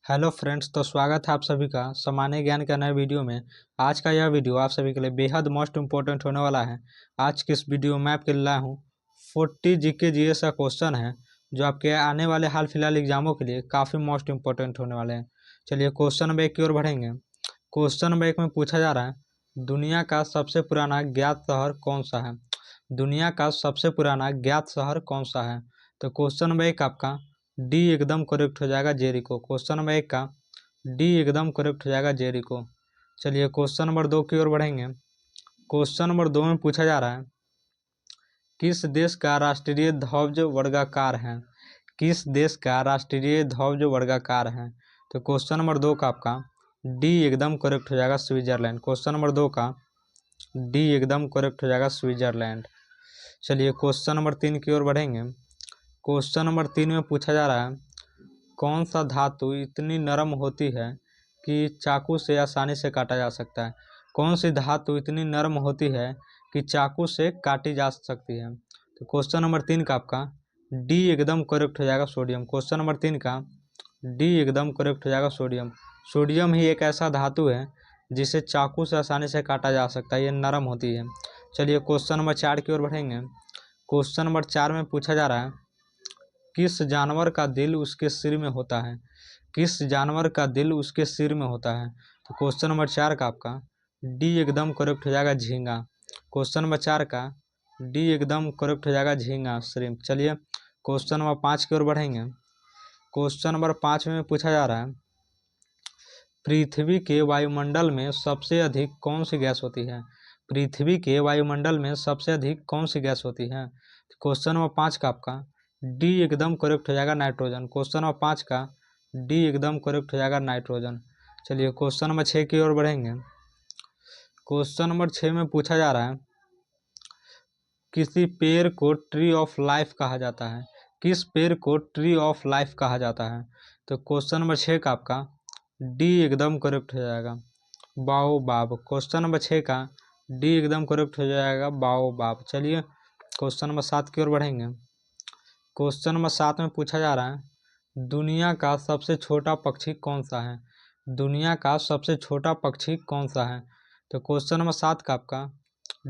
Hello friends, तो स्वागत है आप सभी का सामान्य ज्ञान के नए वीडियो में। आज का यह वीडियो आप सभी के लिए बेहद मोस्ट इम्पोर्टेंट होने वाला है। आज की इस वीडियो में आपके लिए लाया हूँ 40 जीके जीएस का क्वेश्चन है, जो आपके आने वाले हाल फिलहाल एग्जामों के लिए काफ़ी मोस्ट इम्पोर्टेंट होने वाले हैं। चलिए क्वेश्चन नंबर 1 की ओर बढ़ेंगे। क्वेश्चन नंबर 1 में पूछा जा रहा है, दुनिया का सबसे पुराना ज्ञात शहर कौन सा है। दुनिया का सबसे पुराना ज्ञात शहर कौन सा है। तो क्वेश्चन नंबर 1 आपका डी एकदम करेक्ट हो जाएगा, जेरिको। क्वेश्चन नंबर 1 का डी एकदम करेक्ट हो जाएगा, जेरिको। चलिए क्वेश्चन नंबर 2 की ओर बढ़ेंगे। क्वेश्चन नंबर 2 में पूछा जा रहा है, किस देश का राष्ट्रीय ध्वज वर्गाकार है। किस देश का राष्ट्रीय ध्वज वर्गाकार है। तो क्वेश्चन नंबर 2 का आपका डी एकदम करेक्ट हो जाएगा, स्विट्जरलैंड। क्वेश्चन नंबर 2 का डी एकदम करेक्ट हो जाएगा, स्विट्जरलैंड। चलिए क्वेश्चन नंबर 3 की ओर बढ़ेंगे। क्वेश्चन नंबर 3 में पूछा जा रहा है, कौन सा धातु इतनी नरम होती है कि चाकू से आसानी से काटा जा सकता है। कौन सी धातु इतनी नरम होती है कि चाकू से काटी जा सकती है। तो क्वेश्चन नंबर 3 का आपका डी एकदम करेक्ट हो जाएगा, सोडियम। क्वेश्चन नंबर 3 का डी एकदम करेक्ट हो जाएगा, सोडियम। सोडियम ही एक ऐसा धातु है जिसे चाकू से आसानी से काटा जा सकता है, ये नरम होती है। चलिए क्वेश्चन नंबर 4 की ओर बढ़ेंगे। क्वेश्चन नंबर 4 में पूछा जा रहा है, किस जानवर का दिल उसके सिर में होता है। किस जानवर का दिल उसके सिर में होता है। तो क्वेश्चन नंबर 4 का आपका डी एकदम करेक्ट हो जाएगा, झींगा। क्वेश्चन नंबर 4 का डी एकदम करेक्ट हो जाएगा, झींगा, श्रिम्प। चलिए क्वेश्चन नंबर 5 की ओर बढ़ेंगे। क्वेश्चन नंबर 5 में पूछा जा रहा है, पृथ्वी के वायुमंडल में सबसे अधिक कौन सी गैस होती है। पृथ्वी के वायुमंडल में सबसे अधिक कौन सी गैस होती है। क्वेश्चन नंबर 5 का आपका डी एकदम करेक्ट हो जाएगा, नाइट्रोजन। क्वेश्चन नंबर 5 का डी एकदम करेक्ट हो जाएगा, नाइट्रोजन। चलिए क्वेश्चन नंबर 6 की ओर बढ़ेंगे। क्वेश्चन नंबर 6 में पूछा जा रहा है, किसी पेड़ को ट्री ऑफ लाइफ कहा जाता है। किस पेड़ को ट्री ऑफ लाइफ कहा जाता है। तो क्वेश्चन नंबर 6 का आपका डी एकदम करेक्ट हो जाएगा, बाओबाब। क्वेश्चन नंबर 6 का डी एकदम करेक्ट हो जाएगा, बाओबाब। चलिए क्वेश्चन नंबर 7 की ओर बढ़ेंगे। क्वेश्चन नंबर 7 में पूछा जा रहा है, दुनिया का सबसे छोटा पक्षी कौन सा है। दुनिया का सबसे छोटा पक्षी कौन सा है। तो क्वेश्चन नंबर 7 का आपका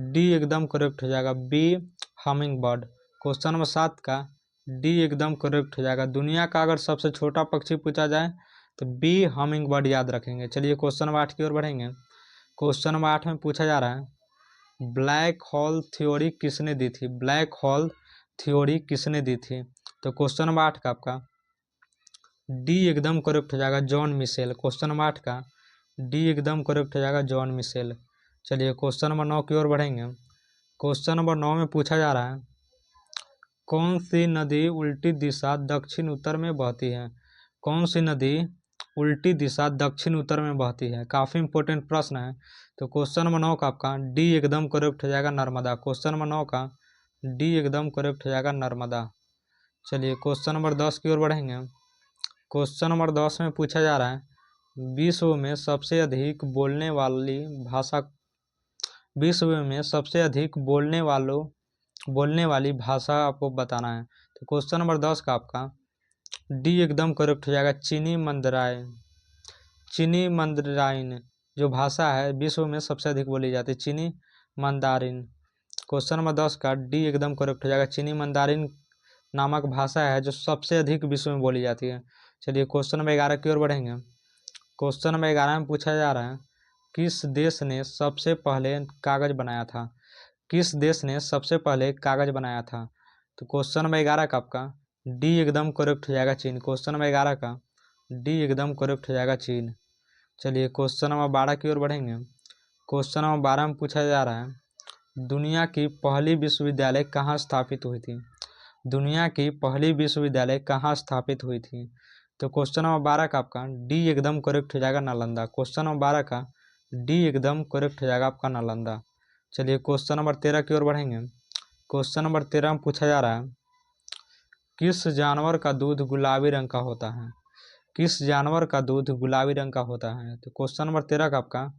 डी एकदम करेक्ट हो जाएगा, B humming bird. Question number 7 का डी एकदम करेक्ट हो जाएगा। दुनिया का अगर सबसे छोटा पक्षी पूछा जाए तो बी हमिंग बर्ड याद रखेंगे। चलिए क्वेश्चन नंबर 8 की ओर बढ़ेंगे। क्वेश्चन नंबर 8 में पूछा जा रहा है, ब्लैक होल थ्योरी किसने दी थी। ब्लैक होल थ्योरी किसने दी थी। तो क्वेश्चन नंबर 8 का आपका डी एकदम करेक्ट हो जाएगा, जॉन मिशेल। क्वेश्चन नंबर 8 का डी एकदम करेक्ट हो जाएगा, जॉन मिशेल। चलिए क्वेश्चन नंबर 9 की ओर बढ़ेंगे। क्वेश्चन नंबर 9 में पूछा जा रहा है, कौन सी नदी उल्टी दिशा दक्षिण उत्तर में बहती है। कौन सी नदी उल्टी दिशा दक्षिण उत्तर में बहती है। काफ़ी इंपॉर्टेंट प्रश्न है। तो क्वेश्चन नंबर 9 का आपका डी एकदम करेक्ट हो जाएगा, नर्मदा। क्वेश्चन नंबर 9 का डी एकदम करेक्ट हो जाएगा, नर्मदा। चलिए क्वेश्चन नंबर 10 की ओर बढ़ेंगे। क्वेश्चन नंबर 10 में पूछा जा रहा है, विश्व में सबसे अधिक बोलने वाली भाषा, विश्व में सबसे अधिक बोलने वाली भाषा आपको बताना है। तो क्वेश्चन नंबर 10 का आपका डी एकदम करेक्ट हो जाएगा, चीनी मंदराइन। चीनी मंदराइन जो भाषा है विश्व में सबसे अधिक बोली जाती है, चीनी मंदारिन। क्वेश्चन नंबर 10 का डी एकदम करेक्ट हो जाएगा, चीनी मंदारिन नामक भाषा है जो सबसे अधिक विश्व में बोली जाती है। चलिए क्वेश्चन नंबर 11 की ओर बढ़ेंगे। क्वेश्चन नंबर 11 में पूछा जा रहा है, किस देश ने सबसे पहले कागज बनाया था। किस देश ने सबसे पहले कागज बनाया था। तो क्वेश्चन नंबर 11 का आपका डी एकदम करेक्ट हो जाएगा, चीन। क्वेश्चन नंबर 11 का डी एकदम करेक्ट हो जाएगा, चीन। चलिए क्वेश्चन नंबर 12 की ओर बढ़ेंगे। क्वेश्चन नंबर 12 में पूछा जा रहा है, दुनिया की पहली विश्वविद्यालय कहाँ स्थापित हुई थी। दुनिया की पहली विश्वविद्यालय कहाँ स्थापित हुई थी। तो क्वेश्चन नंबर 12 का आपका डी एकदम करेक्ट हो जाएगा, नालंदा। क्वेश्चन नंबर 12 का डी एकदम करेक्ट हो जाएगा आपका, नालंदा। चलिए क्वेश्चन नंबर 13 की ओर बढ़ेंगे। क्वेश्चन नंबर 13 में पूछा जा रहा है, किस जानवर का दूध गुलाबी रंग का होता है। किस जानवर का दूध गुलाबी रंग का होता है। तो क्वेश्चन नंबर 13 का आपका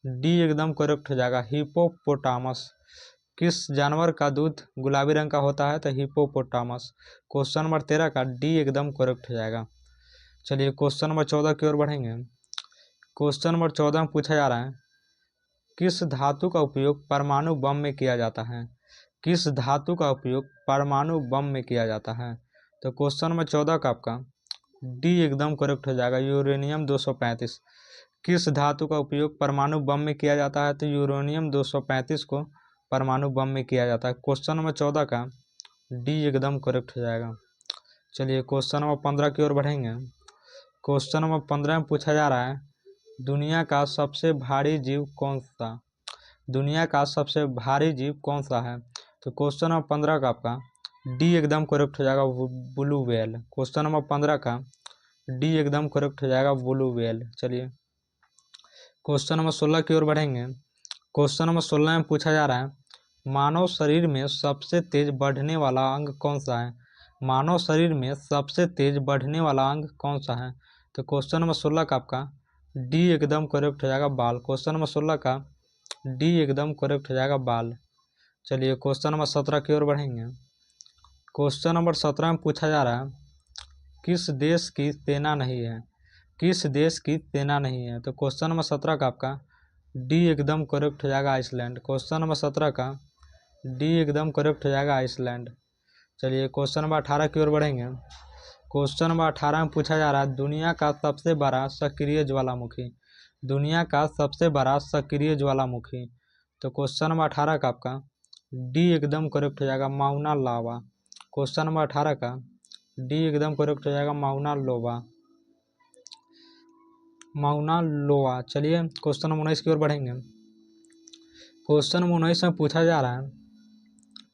डी एकदम करेक्ट हो जाएगा, हिपोपोटामस। किस जानवर का दूध गुलाबी रंग का होता है। तो हिपोपोटामस। क्वेश्चन नंबर 13 का डी एकदम करेक्ट हो जाएगा। चलिए क्वेश्चन नंबर 14 की ओर बढ़ेंगे। क्वेश्चन नंबर 14 में पूछा जा रहा है, किस धातु का उपयोग परमाणु बम में किया जाता है? किस धातु का उपयोग परमाणु बम में किया जाता है? तो क्वेश्चन नंबर 14 का आपका डी एकदम करेक्ट हो जाएगा, यूरेनियम 235। किस धातु का उपयोग परमाणु बम में किया जाता है? तो यूरेनियम 235 को परमाणु बम में किया जाता है। क्वेश्चन नंबर 14 का डी एकदम करेक्ट हो जाएगा। चलिए क्वेश्चन नंबर 15 की ओर बढ़ेंगे। क्वेश्चन नंबर 15 में पूछा जा रहा है, दुनिया का सबसे भारी जीव कौन सा? दुनिया का सबसे भारी जीव कौन सा है? तो क्वेश्चन नंबर 15 का आपका डी एकदम करेक्ट हो जाएगा, ब्लू व्हेल। क्वेश्चन नंबर 15 का डी एकदम करेक्ट हो जाएगा, ब्लू व्हेल। चलिए क्वेश्चन नंबर 16 की ओर बढ़ेंगे। क्वेश्चन नंबर 16 में पूछा जा रहा है, मानव शरीर में सबसे तेज बढ़ने वाला अंग कौन सा है? मानव शरीर में सबसे तेज बढ़ने वाला अंग कौन सा है? तो क्वेश्चन नंबर 16 का आपका डी एकदम करेक्ट हो जाएगा, बाल। क्वेश्चन नंबर 16 का डी एकदम करेक्ट हो जाएगा, बाल। चलिए क्वेश्चन नंबर 17 की ओर बढ़ेंगे। क्वेश्चन नंबर 17 में पूछा जा रहा है, किस देश की सेना नहीं है? किस देश की सेना नहीं है? तो क्वेश्चन नंबर 17 का आपका डी एकदम करेक्ट हो जाएगा, आइसलैंड। क्वेश्चन नंबर 17 का डी एकदम करेक्ट हो जाएगा, आइसलैंड। चलिए क्वेश्चन नंबर 18 की ओर बढ़ेंगे। क्वेश्चन नंबर 18 में पूछा जा रहा है, दुनिया का सबसे बड़ा सक्रिय ज्वालामुखी। दुनिया का सबसे बड़ा सक्रिय ज्वालामुखी। तो क्वेश्चन नंबर 18 का आपका डी एकदम करेक्ट हो जाएगा, माउना लावा। क्वेश्चन नंबर 18 का डी एकदम करेक्ट हो जाएगा, माउना लोवा, माउना लोवा। चलिए क्वेश्चन नंबर 19 की ओर बढ़ेंगे। क्वेश्चन नंबर 19 में पूछा जा रहा है,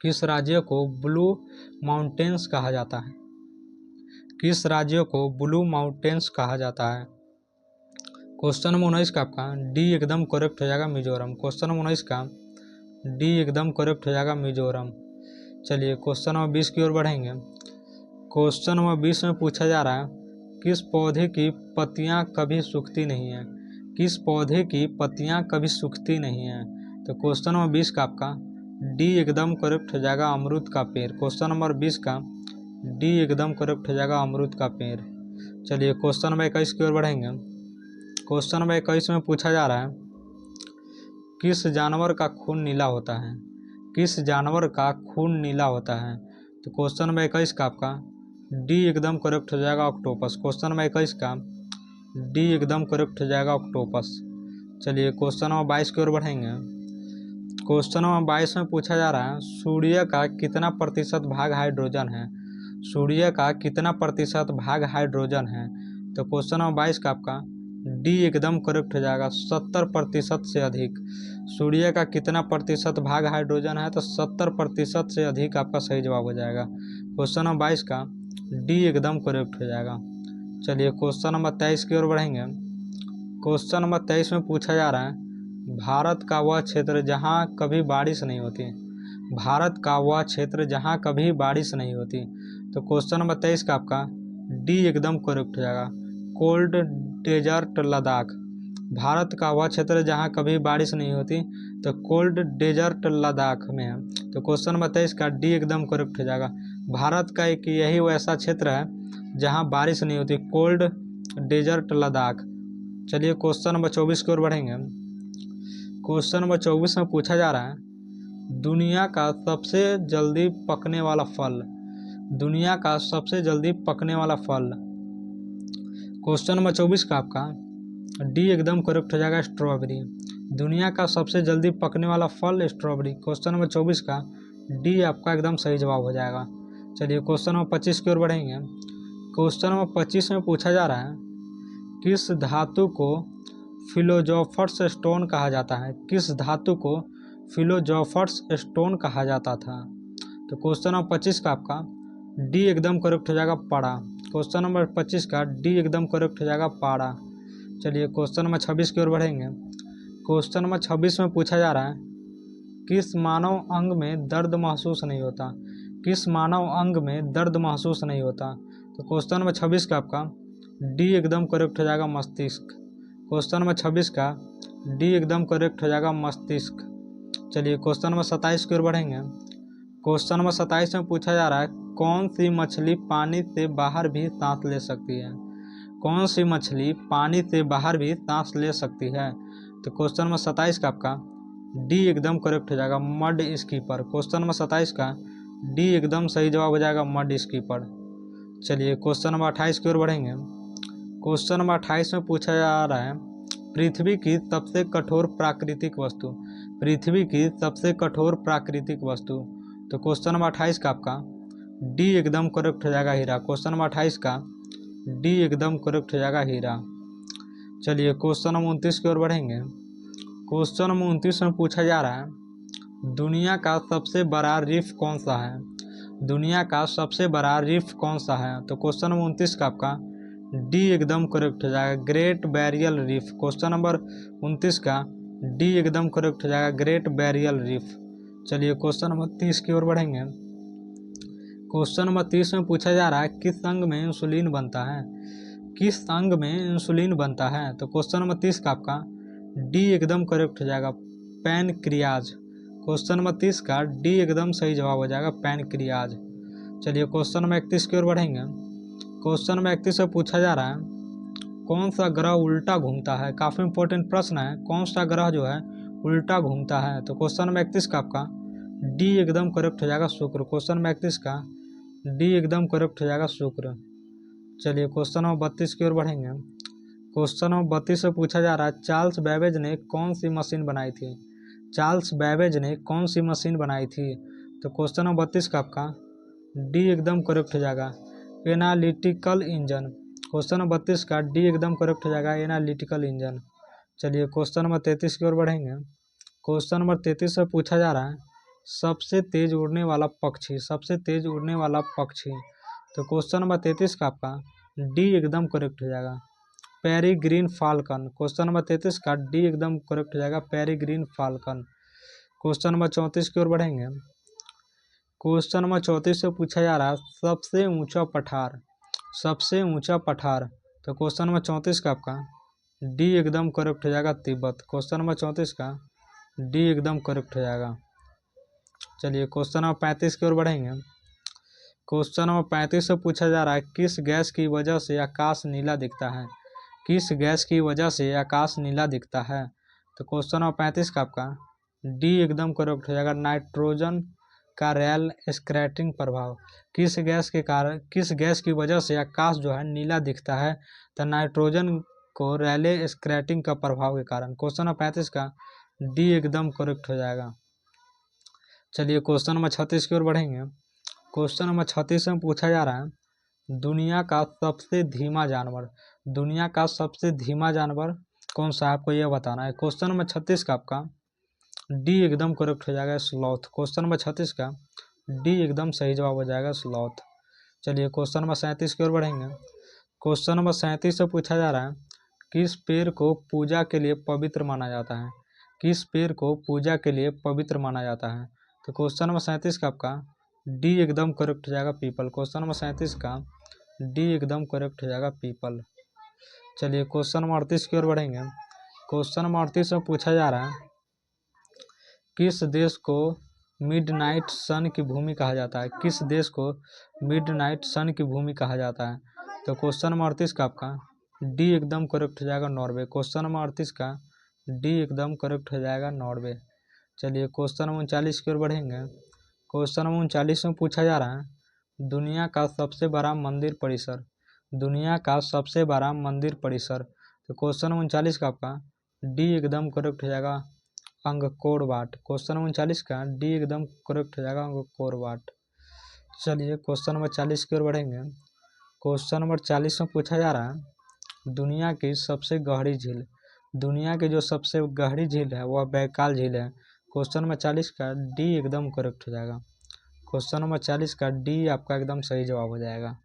किस राज्य को ब्लू माउंटेन्स कहा जाता है? किस राज्य को ब्लू माउंटेन्स कहा जाता है? क्वेश्चन नंबर 19 का आपका डी एकदम करेक्ट हो जाएगा, मिजोरम। क्वेश्चन नंबर 19 का डी एकदम करेक्ट हो जाएगा, मिजोरम। चलिए क्वेश्चन नंबर 20 की ओर बढ़ेंगे। क्वेश्चन नंबर 20 में पूछा जा रहा है, किस पौधे की पत्तियां कभी सूखती नहीं है? किस पौधे की पत्तियां कभी सूखती नहीं है? तो क्वेश्चन नंबर 20 का आपका डी एकदम करेक्ट हो जाएगा, अमरूद का पेड़। क्वेश्चन नंबर 20 का डी एकदम करेक्ट हो जाएगा, अमरूद का पेड़। चलिए क्वेश्चन नंबर 21 की ओर बढ़ेंगे। क्वेश्चन नंबर 21 में पूछा जा रहा है, किस जानवर का खून नीला होता है? किस जानवर का खून नीला होता है? तो क्वेश्चन नंबर 21 का आपका डी एकदम करेक्ट हो जाएगा, ऑक्टोपस। क्वेश्चन नंबर 21 का डी एकदम करेक्ट हो जाएगा, ऑक्टोपस। चलिए क्वेश्चन नंबर 22 की ओर बढ़ेंगे। क्वेश्चन नंबर 22 में पूछा जा रहा है, सूर्य का कितना प्रतिशत भाग हाइड्रोजन है? सूर्य का कितना प्रतिशत भाग हाइड्रोजन है? तो क्वेश्चन नंबर 22 का आपका डी एकदम करेक्ट हो जाएगा, 70% से अधिक। सूर्य का कितना प्रतिशत भाग हाइड्रोजन है? तो 70% से अधिक आपका सही जवाब हो जाएगा। क्वेश्चन नंबर 22 का डी एकदम करेक्ट हो जाएगा। चलिए क्वेश्चन नंबर 23 की ओर बढ़ेंगे। क्वेश्चन नंबर 23 में पूछा जा रहा है, भारत का वह क्षेत्र जहाँ कभी बारिश नहीं होती। भारत का वह क्षेत्र जहाँ कभी बारिश नहीं होती। तो क्वेश्चन नंबर 23 का आपका डी एकदम करेक्ट हो जाएगा, कोल्ड डेजर्ट लद्दाख। भारत का वह क्षेत्र जहाँ कभी बारिश नहीं होती, तो कोल्ड डेजर्ट लद्दाख में है। तो क्वेश्चन नंबर 23 का डी एकदम करेक्ट हो जाएगा। भारत का एक यही वैसा क्षेत्र है जहाँ बारिश नहीं होती, कोल्ड डेजर्ट लद्दाख। चलिए क्वेश्चन नंबर 24 की ओर बढ़ेंगे। क्वेश्चन नंबर 24 में पूछा जा रहा है, दुनिया का सबसे जल्दी पकने वाला फल। दुनिया का सबसे जल्दी पकने वाला फल। क्वेश्चन नंबर 24 का आपका डी एकदम करेक्ट हो जाएगा, स्ट्रॉबेरी। दुनिया का सबसे जल्दी पकने वाला फल स्ट्रॉबेरी। क्वेश्चन नंबर 24 का डी आपका एकदम सही जवाब हो जाएगा। चलिए क्वेश्चन नंबर 25 की ओर बढ़ेंगे। क्वेश्चन नंबर 25 में पूछा जा रहा है, किस धातु को फिलोजोफर्स स्टोन कहा जाता है? किस धातु को फिलोजोफर्स स्टोन कहा जाता था? तो क्वेश्चन नंबर 25 का आपका डी एकदम करेक्ट हो जाएगा, पाड़ा। क्वेश्चन नंबर 25 का डी एकदम करेक्ट हो जाएगा, पाड़ा। चलिए क्वेश्चन नंबर 26 की ओर बढ़ेंगे। क्वेश्चन नंबर 26 में पूछा जा रहा है, किस मानव अंग में दर्द महसूस नहीं होता? किस मानव अंग में दर्द महसूस नहीं होता? तो क्वेश्चन नंबर 26 का आपका डी एकदम करेक्ट हो जाएगा, मस्तिष्क। क्वेश्चन नंबर 26 का डी एकदम करेक्ट हो जाएगा, मस्तिष्क। चलिए क्वेश्चन नंबर 27 की ओर बढ़ेंगे। क्वेश्चन नंबर 27 में पूछा जा रहा है, कौन सी मछली पानी से बाहर भी सांस ले सकती है? कौन सी मछली पानी से बाहर भी सांस ले सकती है? तो क्वेश्चन नंबर 27 का आपका डी एकदम करेक्ट हो जाएगा, मड स्कीपर। क्वेश्चन नंबर 27 का डी एकदम सही जवाब हो जाएगा, मड स्कीपर। चलिए क्वेश्चन नंबर 28 की ओर बढ़ेंगे। क्वेश्चन नंबर 28 में पूछा जा रहा है पृथ्वी की सबसे कठोर प्राकृतिक वस्तु। पृथ्वी की सबसे कठोर प्राकृतिक वस्तु। तो क्वेश्चन नंबर 28 का आपका डी एकदम करेक्ट हो जाएगा, हीरा। क्वेश्चन नंबर 28 का डी एकदम करेक्ट हो जाएगा, हीरा। चलिए क्वेश्चन नंबर 29 की ओर बढ़ेंगे। क्वेश्चन नंबर 29 में पूछा जा रहा है दुनिया का सबसे बड़ा रीफ कौन सा है? दुनिया का सबसे बड़ा रीफ कौन सा है? तो क्वेश्चन नंबर 29 का आपका डी एकदम करेक्ट हो जाएगा, great burial reef. Question number 29 का डी एकदम करेक्ट हो जाएगा, ग्रेट बैरियल रीफ। चलिए क्वेश्चन नंबर 30 की ओर बढ़ेंगे। क्वेश्चन नंबर 30 में पूछा जा रहा है किस अंग में इंसुलिन बनता है? किस अंग में इंसुलिन बनता है? तो क्वेश्चन नंबर 30 का आपका डी एकदम करेक्ट हो जाएगा, पैनक्रियाज। क्वेश्चन नंबर 30 का डी एकदम सही जवाब हो जाएगा, पैनक्रियाज। चलिए क्वेश्चन नंबर 31 की ओर बढ़ेंगे। क्वेश्चन नंबर 31 से पूछा जा रहा है कौन सा ग्रह उल्टा घूमता है? काफ़ी इंपॉर्टेंट प्रश्न है, कौन सा ग्रह जो है उल्टा घूमता है? तो क्वेश्चन नंबर 31 का आपका डी एकदम करेक्ट हो जाएगा, शुक्र। क्वेश्चन नंबर 31 का डी एकदम करेक्ट हो जाएगा, शुक्र। चलिए क्वेश्चन नंबर 32 की ओर बढ़ेंगे। क्वेश्चन नंबर 32 से पूछा जा रहा है चार्ल्स बेबेज ने कौन सी मशीन बनाई थी? चार्ल्स बेबेज ने कौन सी मशीन बनाई थी? तो क्वेश्चन नंबर 32 का आपका डी एकदम करेक्ट हो जाएगा, एनालिटिकल इंजन। क्वेश्चन नंबर 32 का डी एकदम करेक्ट हो जाएगा, एनालिटिकल इंजन। चलिए क्वेश्चन नंबर 33 की ओर बढ़ेंगे। क्वेश्चन नंबर 33 से पूछा जा रहा है सबसे तेज उड़ने वाला पक्षी, सबसे तेज उड़ने वाला पक्षी। तो क्वेश्चन नंबर 33 का आपका डी एकदम करेक्ट हो जाएगा, पेरीग्रीन फाल्कन। क्वेश्चन नंबर 33 का डी एकदम करेक्ट हो जाएगा, पेरीग्रीन फाल्कन। क्वेश्चन नंबर 34 की ओर बढ़ेंगे। क्वेश्चन नंबर 34 से पूछा जा रहा है सबसे ऊंचा पठार, सबसे ऊंचा पठार। तो क्वेश्चन नंबर 34 का आपका डी एकदम करेक्ट हो जाएगा, तिब्बत। क्वेश्चन नंबर 34 का डी एकदम करेक्ट हो जाएगा। चलिए क्वेश्चन नंबर 35 की ओर बढ़ेंगे। क्वेश्चन नंबर 35 से पूछा जा रहा है किस गैस की वजह से आकाश नीला दिखता है? किस गैस की वजह से आकाश नीला दिखता है? तो क्वेश्चन नंबर 35 का आपका डी एकदम करेक्ट हो जाएगा, नाइट्रोजन का रेल स्कैटरिंग प्रभाव। किस गैस के कारण, किस गैस की वजह से आकाश जो है नीला दिखता है? तो नाइट्रोजन को रेले स्कैटरिंग का प्रभाव के कारण। क्वेश्चन नंबर 35 का डी एकदम करेक्ट हो जाएगा। चलिए क्वेश्चन नंबर 36 की ओर बढ़ेंगे। क्वेश्चन नंबर 36 में पूछा जा रहा है दुनिया का सबसे धीमा जानवर, दुनिया का सबसे धीमा जानवर कौन सा है आपको यह बताना है। क्वेश्चन नंबर 36 का आपका डी एकदम करेक्ट हो जाएगा, स्लॉथ। क्वेश्चन नंबर 36 का डी एकदम सही जवाब हो जाएगा, स्लॉथ। चलिए क्वेश्चन नंबर 37 की ओर बढ़ेंगे। क्वेश्चन नंबर 37 से पूछा जा रहा है किस पेड़ को पूजा के लिए पवित्र माना जाता है? किस पेड़ को पूजा के लिए पवित्र माना जाता है? तो क्वेश्चन नंबर 37 का आपका डी एकदम करेक्ट हो जाएगा, पीपल। क्वेश्चन नंबर 37 का डी एकदम करेक्ट हो जाएगा, पीपल। चलिए क्वेश्चन नंबर 38 की ओर बढ़ेंगे। क्वेश्चन नंबर 38 में पूछा जा रहा है किस देश को मिडनाइट सन की भूमि कहा जाता है? किस देश को मिडनाइट सन की भूमि कहा जाता है? तो क्वेश्चन नंबर 38 का आपका डी एकदम करेक्ट हो जाएगा, नॉर्वे। क्वेश्चन नंबर 38 का डी एकदम करेक्ट हो जाएगा, नॉर्वे। चलिए क्वेश्चन नंबर 39 की ओर बढ़ेंगे। क्वेश्चन नंबर 39 में पूछा जा रहा है दुनिया का सबसे बड़ा मंदिर परिसर, दुनिया का सबसे बड़ा मंदिर परिसर। तो क्वेश्चन नंबर 39 का आपका डी एकदम करेक्ट हो जाएगा, अंगकोर वाट। क्वेश्चन नंबर 39 का डी एकदम करेक्ट हो जाएगा, अंगकोर वाट। चलिए क्वेश्चन नंबर 40 की ओर बढ़ेंगे। क्वेश्चन नंबर 40 में पूछा जा रहा है दुनिया की सबसे गहरी झील, दुनिया की जो सबसे गहरी झील है वह बैकाल झील है। क्वेश्चन नंबर 40 का डी एकदम करेक्ट हो जाएगा। क्वेश्चन नंबर 40 का डी आपका एकदम सही जवाब हो जाएगा।